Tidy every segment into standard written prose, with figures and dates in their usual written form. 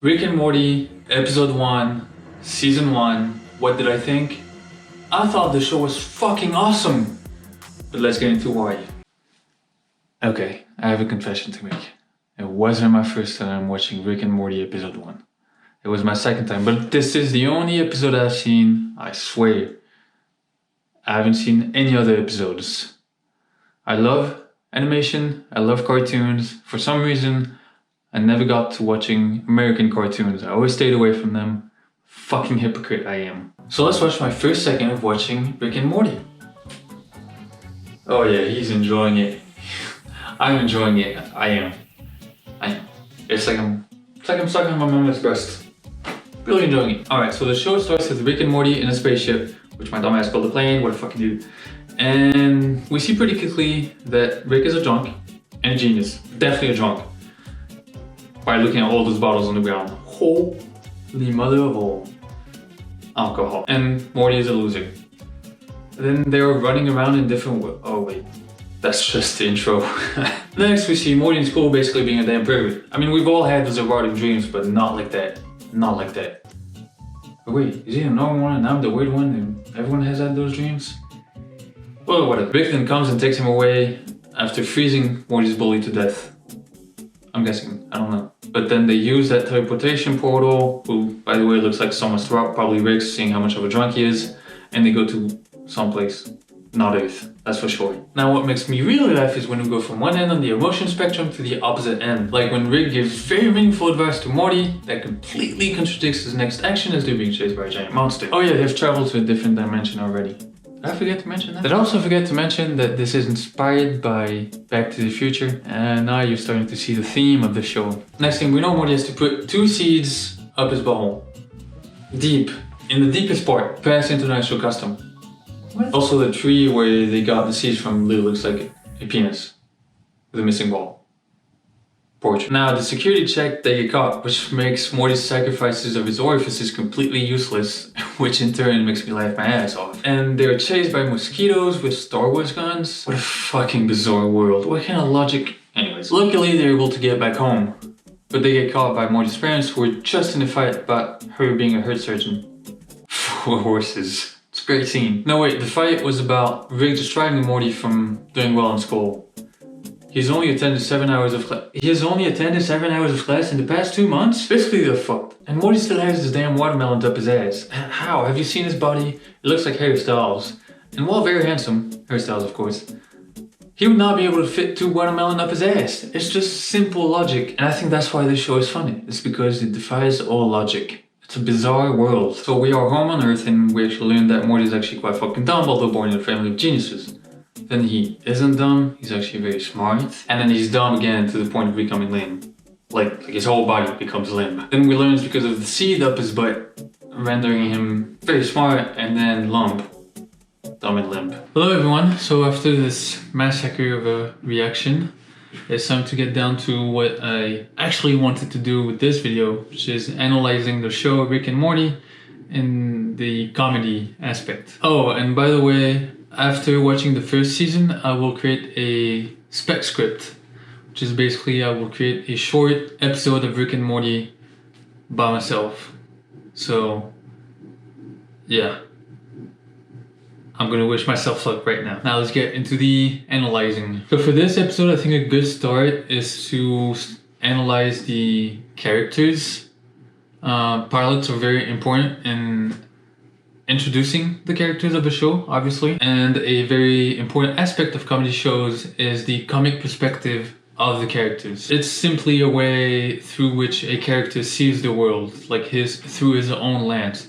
Rick and Morty, episode 1, season 1. What did I think? I thought the show was fucking awesome. But let's get into why. Okay, I have a confession to make. It wasn't my first time watching Rick and Morty episode 1. It was my second time, but this is the only episode I've seen, I swear. I haven't seen any other episodes. I love animation, I love cartoons. For some reason, I never got to watching American cartoons. I always stayed away from them. Fucking hypocrite I am. So let's watch my first second of watching Rick and Morty. Oh yeah, he's enjoying it. I'm enjoying it. I am. It's like I'm sucking on my mama's breast. Really enjoying it. Alright, so the show starts with Rick and Morty in a spaceship, which my dumbass called a plane, what the fuck you do. And we see pretty quickly that Rick is a drunk and a genius. Definitely a drunk. By looking at all those bottles on the ground. Holy mother of all alcohol. And Morty is a loser. Then they're running around in different oh wait, that's just the intro. Next we see Morty in school basically being a damn pervert. I mean, we've all had those erotic dreams, but not like that. Not like that. But wait, is he the normal one and I'm the weird one and everyone has had those dreams? Well, whatever. Rick then comes and takes him away after freezing Morty's bully to death. I'm guessing, I don't know. But then they use that teleportation portal, who, by the way, looks like someone's throat, probably Rick's, seeing how much of a drunk he is, and they go to someplace, not Earth, that's for sure. Now what makes me really laugh is when we go from one end on the emotion spectrum to the opposite end. Like when Rick gives very meaningful advice to Morty that completely contradicts his next action as they're being chased by a giant monster. Oh yeah, they've traveled to a different dimension already. Did I forget to mention that? Did I also forget to mention that this is inspired by Back to the Future? And now you're starting to see the theme of the show. Next thing we know, Morty has to put 2 seeds up his butthole. Deep. In the deepest part. Past international custom. What? Also the tree where they got the seeds from looks like a penis. With a missing ball. Portrait. Now the security check they get caught, which makes Morty's sacrifices of his orifices completely useless, which in turn makes me laugh my ass off. And they're chased by mosquitoes with Star Wars guns. What a fucking bizarre world. What kind of logic? Anyways, luckily they're able to get back home, but they get caught by Morty's parents who were just in a fight about her being a heart surgeon. For horses. It's a great scene. No wait, the fight was about Rick distracting Morty from doing well in school. He's only attended 7 hours of class. He has only attended 7 hours of class in the past 2 months? Basically they're fucked. And Morty still has his damn watermelons up his ass. How? Have you seen his body? It looks like Harry Styles. And while very handsome, Harry Styles of course, he would not be able to fit 2 watermelons up his ass. It's just simple logic. And I think that's why this show is funny. It's because it defies all logic. It's a bizarre world. So we are home on Earth and we actually learned that Morty is actually quite fucking dumb, although born in a family of geniuses. Then he isn't dumb, he's actually very smart. And then he's dumb again to the point of becoming lame. Like his whole body becomes limp. Then we learn it's because of the seed up his butt, rendering him very smart and then lump. Dumb and limp. Hello everyone, so after this massacre of a reaction, it's time to get down to what I actually wanted to do with this video, which is analyzing the show Rick and Morty in the comedy aspect. Oh, and by the way, after watching the first season, I will create a spec script, which is basically I will create a short episode of Rick and Morty by myself. So, yeah. I'm gonna wish myself luck right now. Now let's get into the analyzing. So for this episode, I think a good start is to analyze the characters. Pilots are very important in introducing the characters of the show, obviously. And a very important aspect of comedy shows is the comic perspective of the characters. It's simply a way through which a character sees the world, like through his own lens.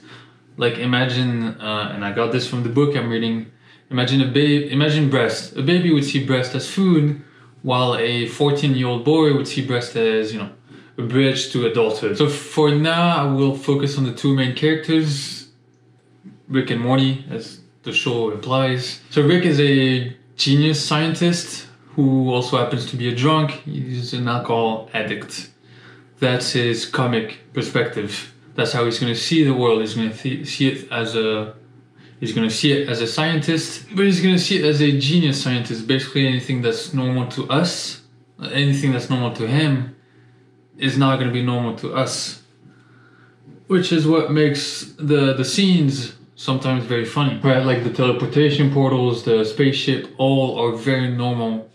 Like imagine, and I got this from the book I'm reading, imagine breast. A baby would see breast as food, while a 14-year-old boy would see breast as, you know, a bridge to adulthood. So for now, I will focus on the 2 main characters, Rick and Morty, as the show implies. So Rick is a genius scientist who also happens to be a drunk. He's an alcohol addict. That's his comic perspective. That's how he's going to see the world. He's going to see it as a scientist, but he's going to see it as a genius scientist. Basically anything that's normal to us, anything that's normal to him is not going to be normal to us. which is what makes the scenes sometimes very funny. Right, like the teleportation portals, the spaceship, all are very normal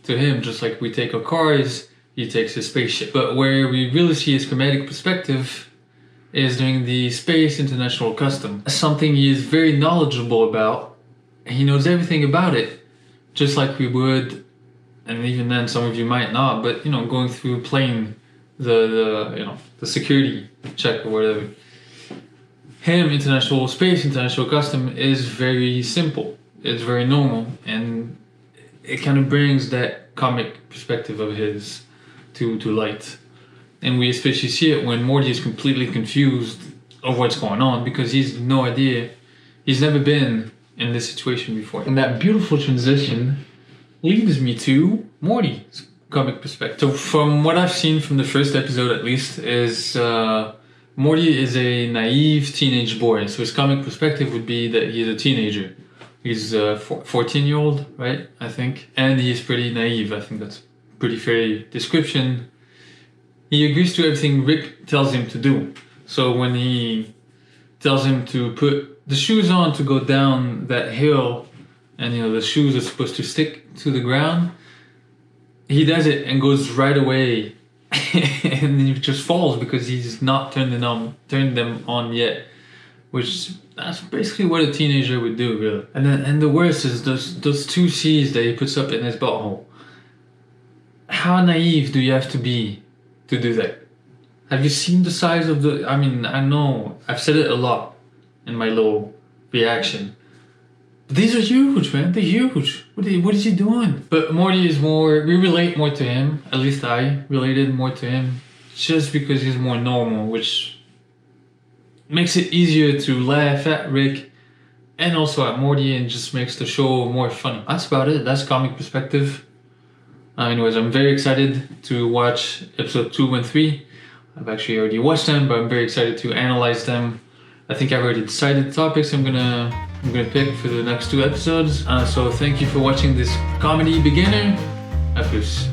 to him, just like we take our cars, he takes his spaceship. But where we really see his comedic perspective is during the Space International Custom. Something he is very knowledgeable about. He knows everything about it, just like we would, and even then some of you might not, but going through playing the security check or whatever. Space International Custom is very simple. It's very normal, and it kind of brings that comic perspective of his to light. And we especially see it when Morty is completely confused of what's going on because he's no idea. He's never been in this situation before. And that beautiful transition leads me to Morty's comic perspective. So from what I've seen from the first episode at least is Morty is a naive teenage boy. So his comic perspective would be that he's a teenager. He's a 14-year-old, right? I think. And he's pretty naive. I think that's a pretty fair description. He agrees to everything Rick tells him to do. So when he tells him to put the shoes on to go down that hill, and the shoes are supposed to stick to the ground, he does it and goes right away, and he just falls because he's not turned them on yet. Which that's basically what a teenager would do, really. And the worst is those two C's that he puts up in his butthole. How naive do you have to be to do that? Have you seen the size of the... I know I've said it a lot in my little reaction. But these are huge, man. They're huge. What is he doing? But Morty is more... We relate more to him. At least I related more to him. Just because he's more normal, which makes it easier to laugh at Rick and also at Morty, and just makes the show more funny. That's about it. That's comic perspective. Anyways, I'm very excited to watch episode 2 and 3. I've actually already watched them, but I'm very excited to analyze them. I think I've already decided the topics I'm gonna pick for the next 2 episodes. So thank you for watching this comedy beginner. A plus.